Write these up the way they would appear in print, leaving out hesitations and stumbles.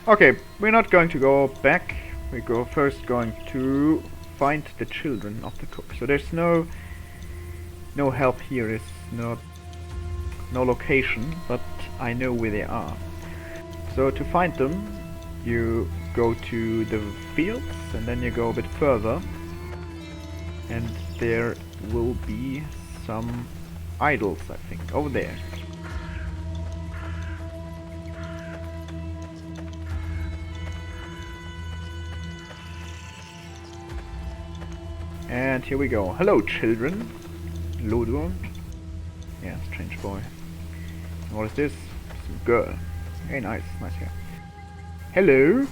Okay, we're not going to go back. We go first going to find the children of the cook. So there's no help here. There's no location, but I know where they are. So to find them, you go to the fields and then you go a bit further, and there will be some idols, I think, over there. And here we go. Hello, children. Ludo. Yeah, strange boy. And what is this? Some girl. Hey, nice hair. Hello.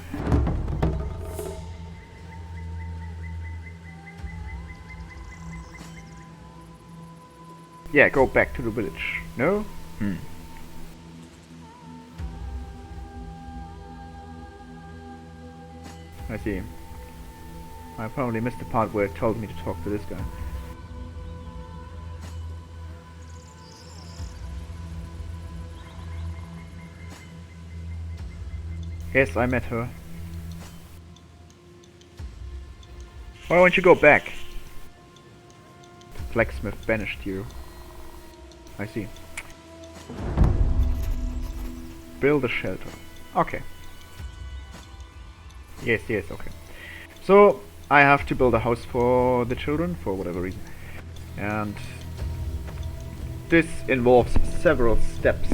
Yeah, go back to the village. No? I see. I probably missed the part where it told me to talk to this guy. Yes, I met her. Why won't you go back? The blacksmith banished you. I see. Build a shelter. Okay. Yes, okay. So, I have to build a house for the children, for whatever reason. And this involves several steps.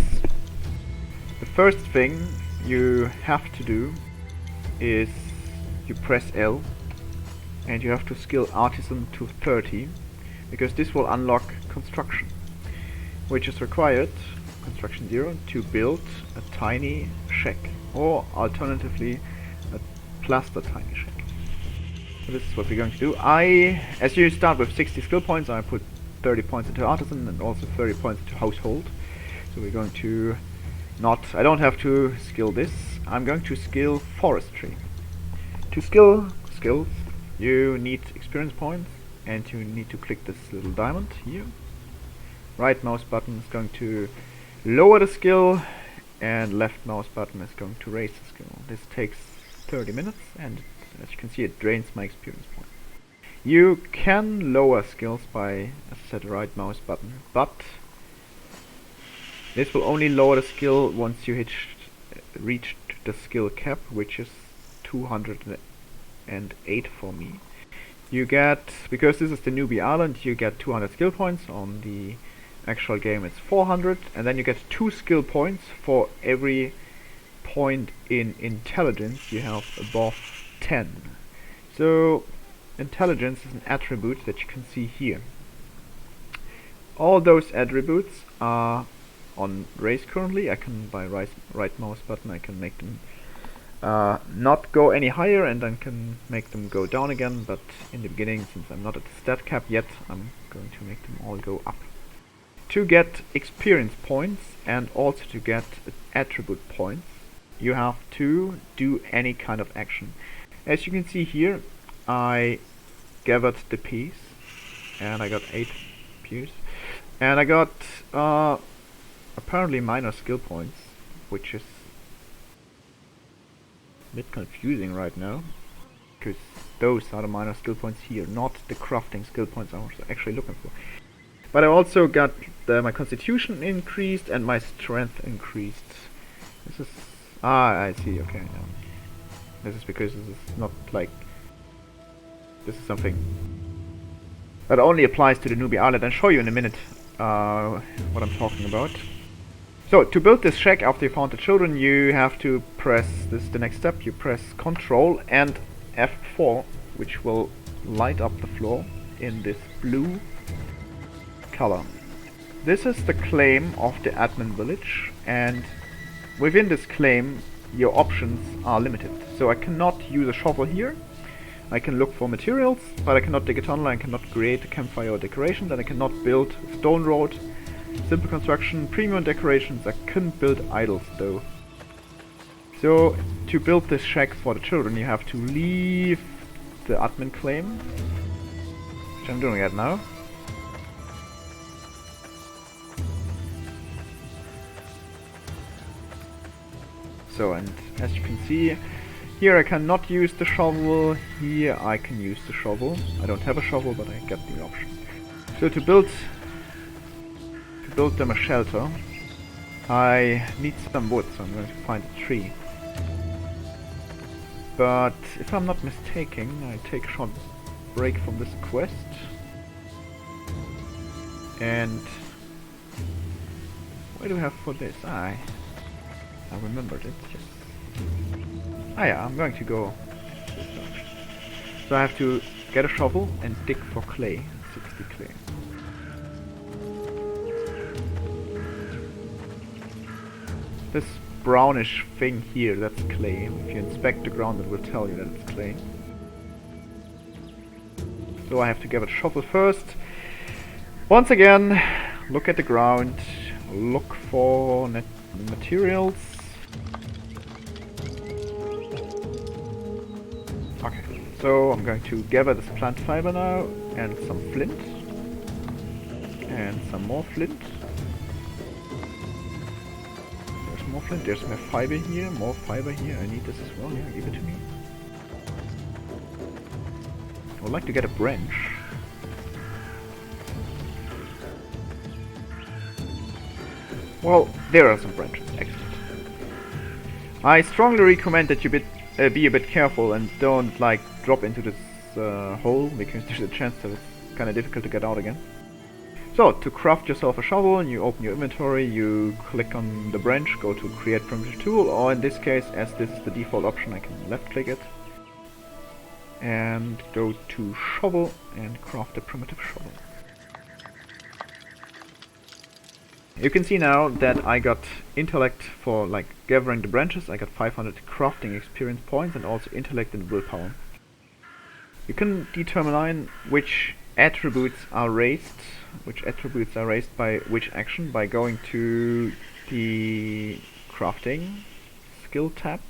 The first thing you have to do is you press L and you have to skill Artisan to 30, because this will unlock construction, which is required, construction 0, to build a tiny shack, or alternatively a plaster tiny shack. So this is what we're going to do. As you start with 60 skill points, I put 30 points into Artisan and also 30 points into Household. So we're going to I don't have to skill this, I'm going to skill Forestry. To skill skills, you need experience points, and you need to click this little diamond here. Right mouse button is going to lower the skill, and left mouse button is going to raise the skill. This takes 30 minutes, and as you can see, it drains my experience points. You can lower skills by, as I said, right mouse button, but this will only lower the skill once you reach the skill cap, which is 208 for me. You get, because this is the newbie island, you get 200 skill points. On the actual game it's 400, and then you get 2 skill points for every point in intelligence you have above 10. So intelligence is an attribute that you can see here. All those attributes are on race currently. I can, by right mouse button, I can make them not go any higher, and then can make them go down again, but in the beginning, since I'm not at the stat cap yet, I'm going to make them all go up. To get experience points and also to get attribute points, you have to do any kind of action. As you can see here, I gathered the peas, and I got 8 pews, and I got apparently minor skill points, which is a bit confusing right now, because those are the minor skill points here, not the crafting skill points I was actually looking for. But I also got my constitution increased and my strength increased. This is... I see, okay. This is because this is not like... This is something that only applies to the newbie island. I'll show you in a minute what I'm talking about. So, to build this shack after you found the children, you have to press, this is the next step, you press Ctrl and F4, which will light up the floor in this blue color. This is the claim of the admin village, and within this claim your options are limited. So I cannot use a shovel here, I can look for materials, but I cannot dig a tunnel, I cannot create a campfire or decoration, and I cannot build a stone road. Simple construction, premium decorations. I couldn't build idols though. So to build this shack for the children, you have to leave the admin claim, which I'm doing right now. So, and as you can see, here I cannot use the shovel, here I can use the shovel. I don't have a shovel, but I get the option. So to build them a shelter, I need some wood, so I'm going to find a tree. But if I'm not mistaken, I take a short break from this quest. And what do I have for this? I remembered it. Yes. Ah yeah, I'm going to go this direction. So I have to get a shovel and dig for clay. 60 clay. This brownish thing here, that's clay. If you inspect the ground, it will tell you that it's clay. So I have to get a shovel first. Once again, look at the ground, look for materials. Okay, so I'm going to gather this plant fiber now, and some flint. And some more flint. There's more flint, there's more fiber here, I need this as well, yeah, give it to me. I would like to get a branch. Well, there are some branches, excellent. I strongly recommend that you be a bit careful and don't like drop into this hole, because there's a chance that it's kind of difficult to get out again. So, to craft yourself a shovel, you open your inventory, you click on the branch, go to create primitive tool, or in this case, as this is the default option, I can left click it. And go to shovel and craft a primitive shovel. You can see now that I got intellect for like gathering the branches. I got 500 crafting experience points and also intellect and willpower. You can determine which attributes are raised by which action by going to the crafting skill tab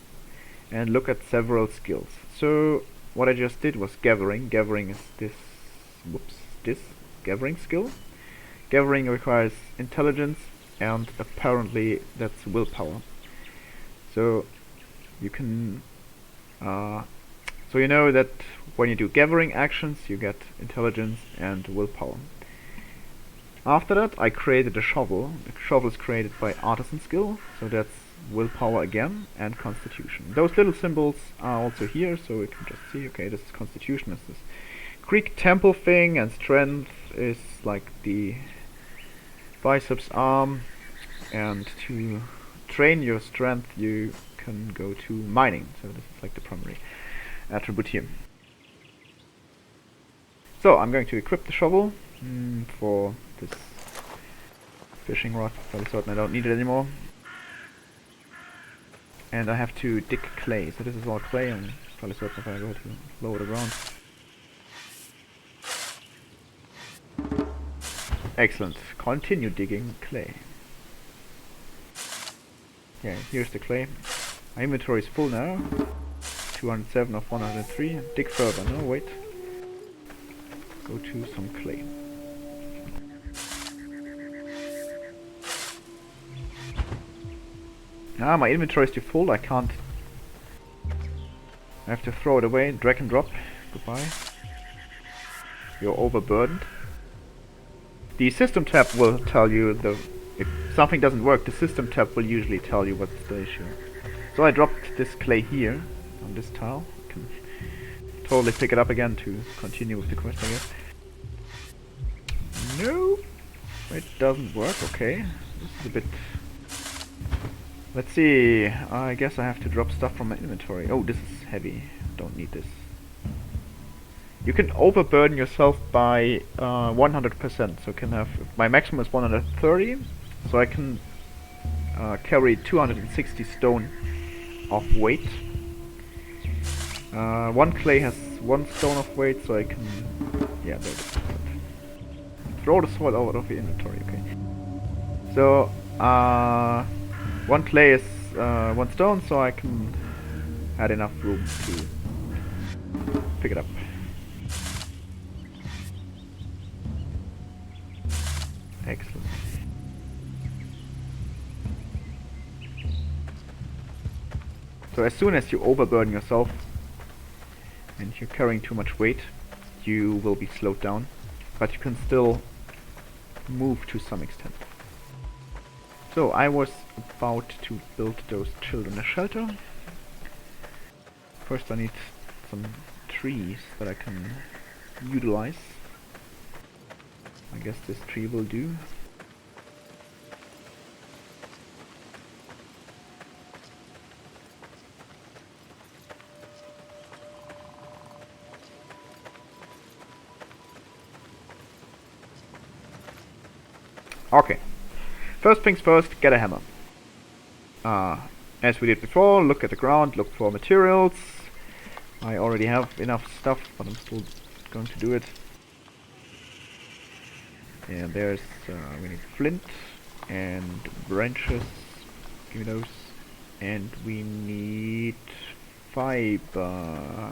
and look at several skills. So what I just did was gathering. Gathering is this gathering skill. Gathering requires intelligence, and apparently that's willpower. So you can, so you know that when you do gathering actions, you get intelligence and willpower. After that, I created a shovel. The shovel is created by artisan skill, so that's willpower again and constitution. Those little symbols are also here, so we can just see. Okay, this is constitution, is this Greek temple thing, and strength is like the biceps arm, and to train your strength you can go to mining, so this is like the primary attribute here. So I'm going to equip the shovel for this fishing rod. Fairly certain I don't need it anymore. And I have to dig clay, so this is all clay, and fairly certain if I go to lower the ground. Excellent. Continue digging clay. Yeah, here's the clay. My inventory is full now. 207 of 103. Dig further. No, wait. Go to some clay. Ah, my inventory is too full. I can't. I have to throw it away. Drag and drop. Goodbye. You're overburdened. The system tab will tell you if something doesn't work. The system tab will usually tell you what's the issue. So I dropped this clay here on this tile. I can totally pick it up again to continue with the quest, I guess. No, it doesn't work. Okay, this is a bit. Let's see. I guess I have to drop stuff from my inventory. Oh, this is heavy. Don't need this. You can overburden yourself by 100%. So can have my maximum is 130. So I can carry 260 stone of weight. One clay has 1 stone of weight, so I can throw the soil out of your inventory. Okay. So 1 clay is 1 stone, so I can add enough room to pick it up. Excellent. So as soon as you overburden yourself and you're carrying too much weight, you will be slowed down, but you can still move to some extent. So I was about to build those children a shelter. First I need some trees that I can utilize. I guess this tree will do. Okay. First things first, get a hammer. As we did before, look at the ground, look for materials. I already have enough stuff, but I'm still going to do it. And there's, we need flint and branches. Give me those. And we need fiber.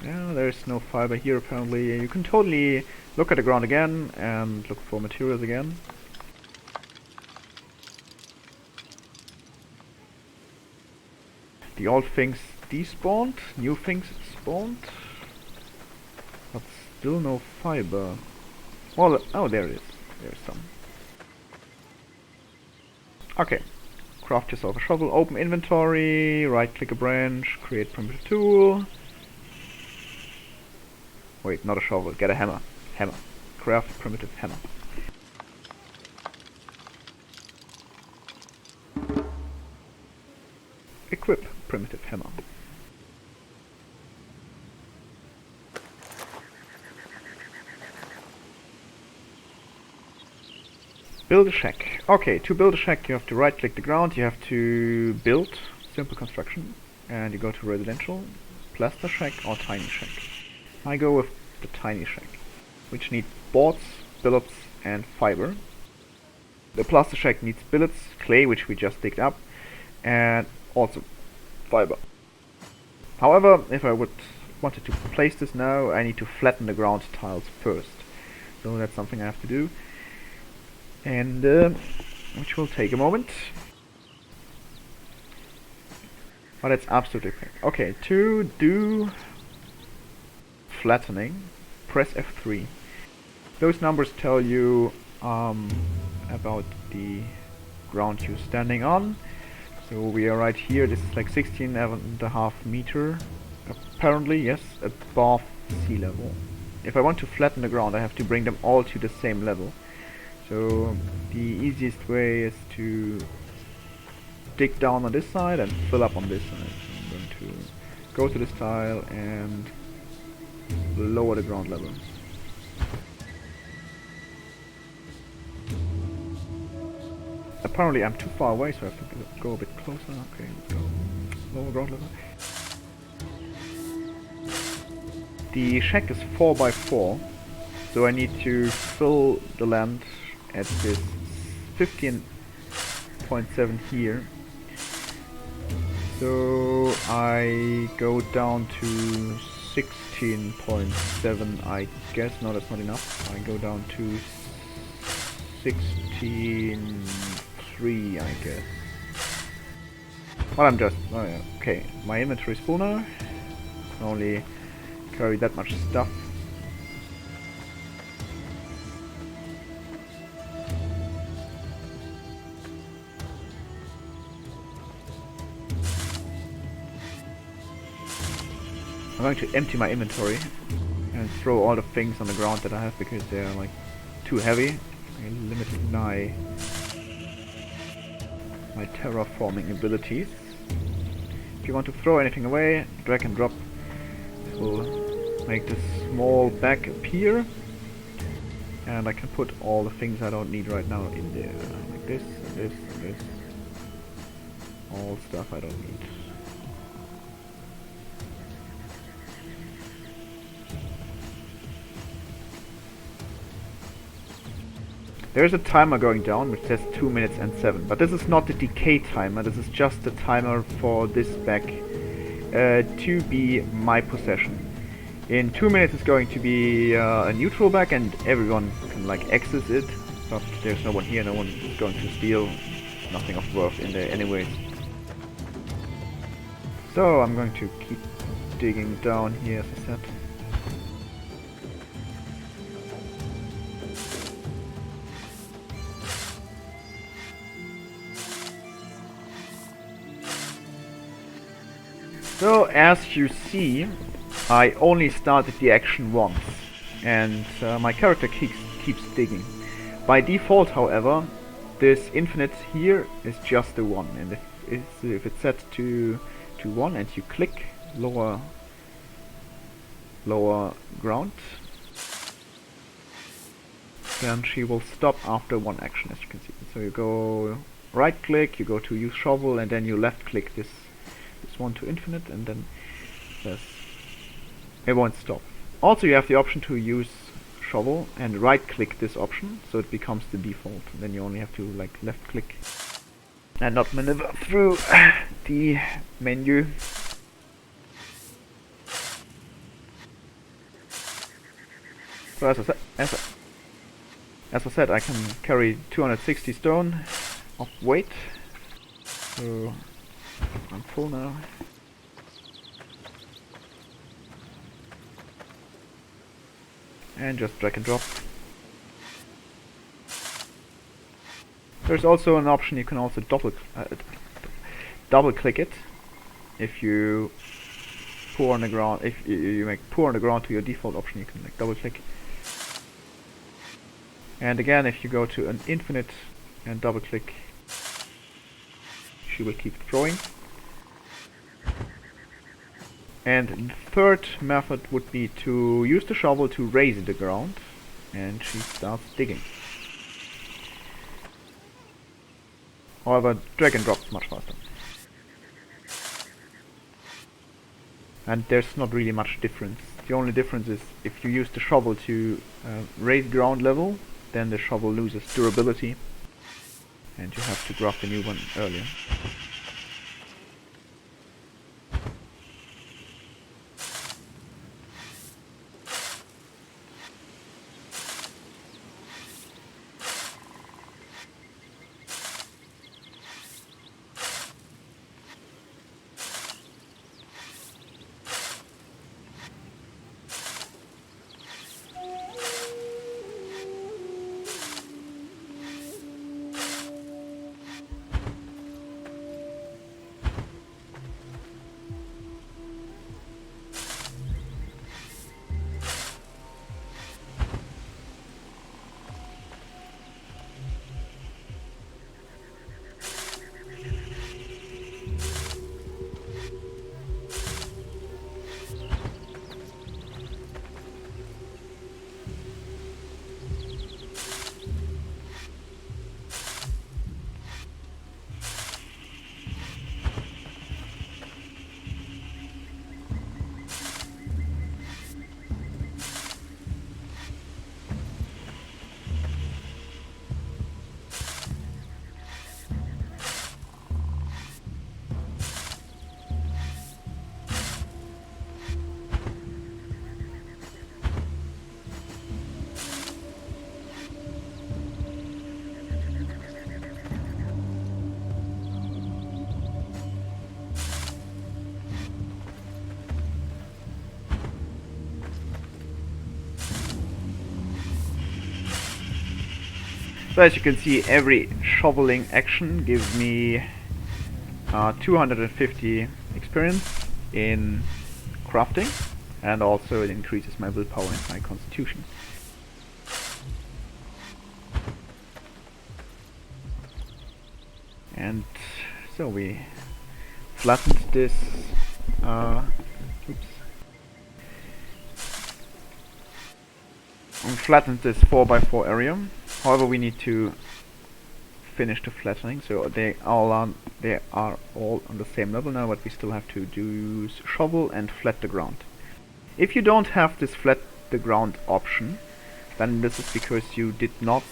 Yeah, there's no fiber here apparently. You can totally look at the ground again and look for materials again. The old things despawned, new things spawned, but still no fiber. Well, oh, there it is. There's some. Okay, craft yourself a shovel, open inventory, right click a branch, create primitive tool. Wait, not a shovel, get a hammer. Hammer. Craft primitive hammer. Equip primitive hammer. Build a shack. Okay, to build a shack you have to right click the ground, you have to build, simple construction, and you go to residential, plaster shack or tiny shack. I go with the tiny shack, which needs boards, billets and fiber. The plaster shack needs billets, clay which we just digged up, and also fiber. However, if I wanted to place this now, I need to flatten the ground tiles first. So that's something I have to do, and which will take a moment. But it's absolutely perfect. Okay, to do flattening, press F3. Those numbers tell you about the ground you're standing on. So we are right here. This is like 16.5 meter, apparently, yes, above sea level. If I want to flatten the ground, I have to bring them all to the same level. So the easiest way is to dig down on this side and fill up on this side. So I'm going to go to this tile and lower the ground level. Apparently I'm too far away, so I have to go a bit closer. Okay, let's go. Lower ground level. The shack is 4 by 4, so I need to fill the land at this 15.7 here. So I go down to 16.7, I guess. No, that's not enough. I go down to 16.3, I guess. Well, I'm just... oh yeah, okay. My inventory is full now. I can only carry that much stuff. I'm going to empty my inventory and throw all the things on the ground that I have because they're like too heavy. I limit my terraforming abilities. If you want to throw anything away, drag and drop. This will make this small bag appear, and I can put all the things I don't need right now in there, like this, this, this. All stuff I don't need. There's a timer going down which says 2 minutes and 7, but this is not the decay timer, this is just the timer for this bag to be my possession. In 2 minutes it's going to be a neutral bag and everyone can like access it, But there's no one here, no one is going to steal. Nothing of worth in there anyways. So I'm going to keep digging down here, as I said. So as you see, I only started the action once, and my character keeps digging. By default, however, this infinite here is just the 1, and if it's set to 1 and you click lower ground, then she will stop after 1 action, as you can see. So you go right click, you go to use shovel, and then you left click this one to infinite, and then it won't stop. Also, you have the option to use shovel and right click this option, so it becomes the default. And then you only have to like left click and not maneuver through the menu. So as I said, I can carry 260 stone of weight. So I'm full now. And just drag and drop. There's also an option, you can also double click it if you pour on the ground. If you make pour on the ground to your default option, you can like double click. And again, if you go to an infinite and double click, she will keep throwing. And the third method would be to use the shovel to raise the ground, and she starts digging. However, drag and drop is much faster. And there's not really much difference. The only difference is if you use the shovel to raise ground level, then the shovel loses durability, and you have to grab the new one earlier. So as you can see, every shoveling action gives me 250 experience in crafting, and also it increases my willpower and my constitution. And so we flattened this flattened this 4x4 area. However, we need to finish the flattening, so they are all on the same level now, but we still have to use shovel and flat the ground. If you don't have this flat the ground option, then this is because you did not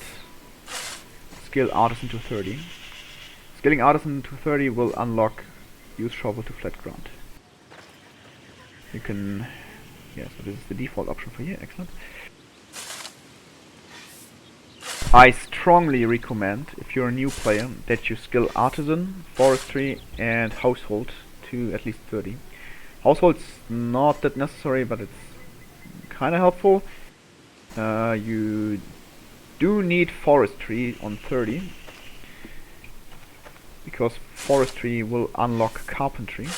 skill Artisan to 30. Skilling Artisan to 30 will unlock use shovel to flat ground. You can, yeah, so this is the default option for here, excellent. I strongly recommend, if you're a new player, that you skill Artisan, Forestry and Household to at least 30. Household's not that necessary, but it's kinda helpful. You do need Forestry on 30, because Forestry will unlock Carpentry.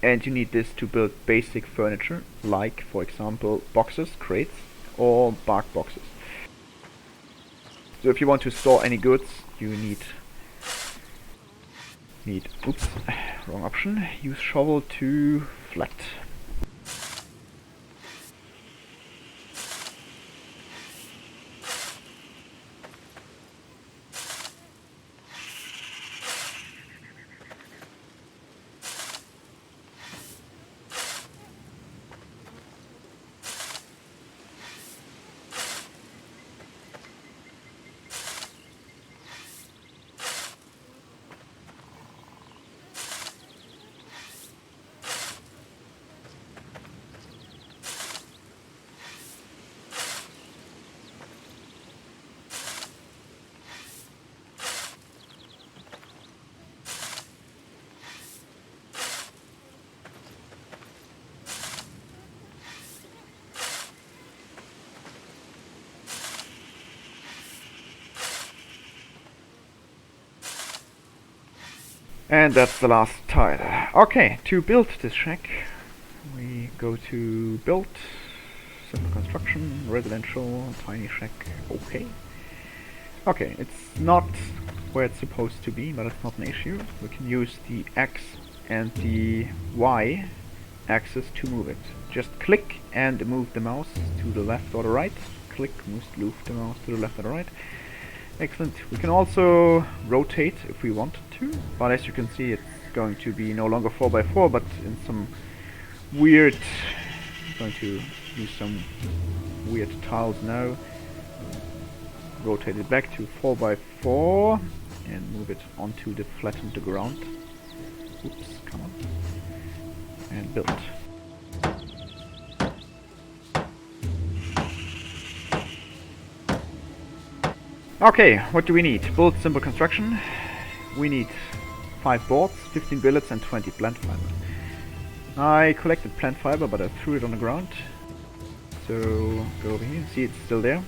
And you need this to build basic furniture, like, for example, boxes, crates, or bark boxes. So if you want to store any goods, you need oops, wrong option. Use shovel to flat. And that's the last tile. Okay, to build this shack, we go to build, simple construction, residential, tiny shack, okay. Okay, it's not where it's supposed to be, but it's not an issue. We can use the X and the Y axis to move it. Just click and move the mouse to the left or the right. Click, move the mouse to the left or the right. Excellent. We can also rotate if we want to, but as you can see it's going to be no longer 4x4, but in some weird... I'm going to use some weird tiles now. Rotate it back to 4x4 and move it onto the flattened ground. Oops, come on. And build. Okay, what do we need? Build simple construction. We need 5 boards, 15 billets and 20 plant fiber. I collected plant fiber, but I threw it on the ground. So go over here, see it's still there.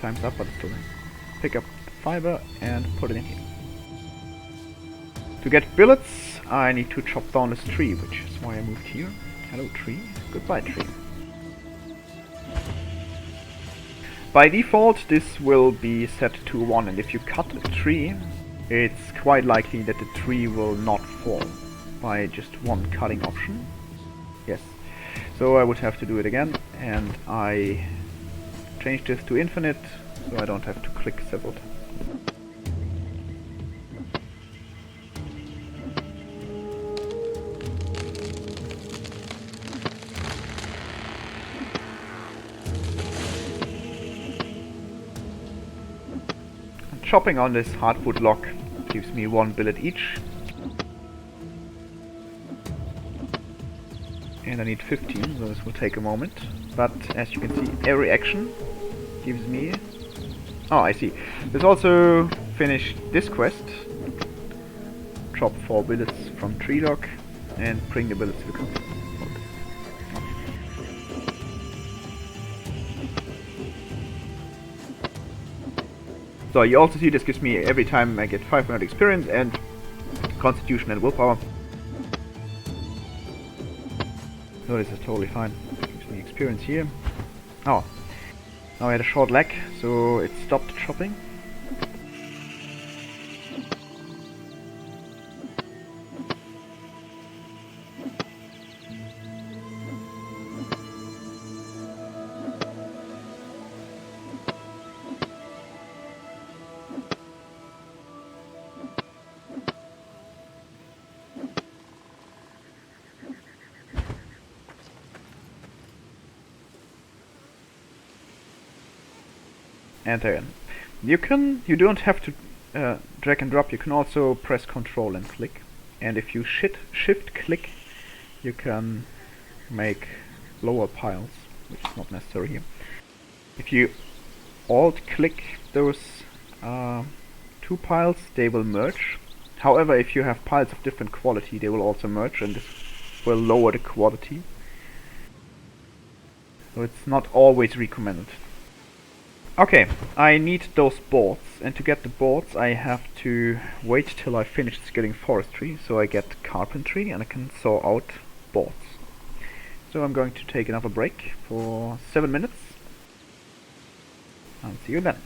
Time's up, but it's still there. Pick up fiber and put it in here. To get billets, I need to chop down this tree, which is why I moved here. Hello tree, goodbye tree. By default this will be set to 1, and if you cut a tree, it's quite likely that the tree will not fall by just one cutting option. Yes, so I would have to do it again, and I changed this to infinite, so I don't have to click several times. Chopping on this hardwood log gives me 1 billet each. And I need 15, so this will take a moment. But as you can see, every action gives me... Oh, I see. Let's also finish this quest. Chop 4 billets from tree log and bring the billets to the company. So you also see this gives me every time I get 500 experience and constitution and willpower. So this is totally fine. Gives me experience here. Oh, now I had a short lag, so it stopped chopping. And there. You don't have to drag and drop. You can also press Control and click. And if you shift click, you can make lower piles, which is not necessary here. If you alt-click those two piles, they will merge. However, if you have piles of different quality, they will also merge, and this will lower the quality. So it's not always recommended. Okay, I need those boards, and to get the boards I have to wait till I finish skilling forestry, so I get carpentry and I can saw out boards. So I'm going to take another break for 7 minutes, and see you then.